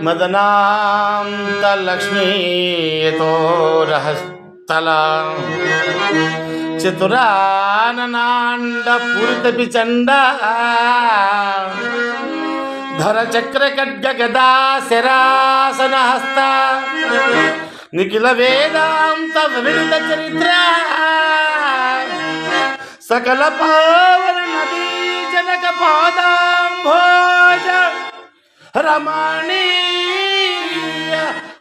मदनान्तलक्ष्मीतो रहस्तला चतुराननाण्डपूरितपिचण्डा धरचक्रखड्गगदा शरासनहस्ता निखिल वेदांत विविध चरित्र सकल पावन नदी जनक पादांभोज रमणीय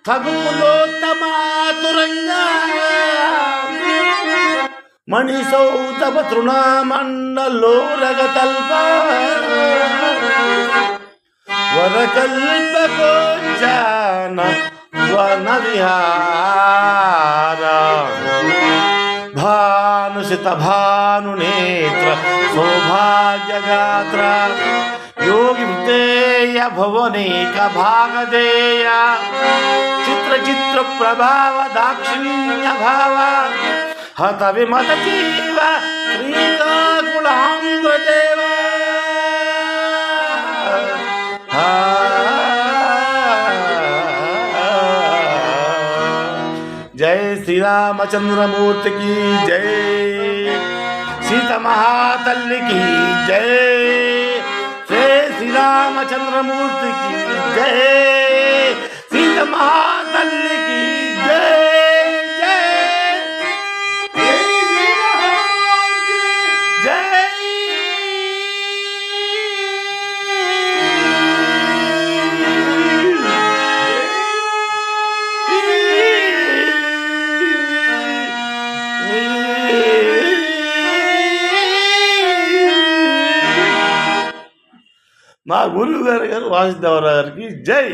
खगुलोत्तमा तुरंगा मणिसौतभ तृणामण्डलोरगतल्प वरकल्पकोज्जान वनविहार भानुसित भानुनेत्र सौभाग्यगात्र योगी हृदय भुवनेक भागधेय चित्र चित्र प्रभाव दाक्षिण्य भाव हत विमत जीव श्रीकाकुलांध्रदेव जय श्री रामचंद्रमूर्ति की जय, सीता महातल्ली की जय, जय श्री रामचंद्रमूर्ति की जय, सीता महातल्ली की जय, जय మా గురువు గారు వాసుదేవరావు గారికి జై.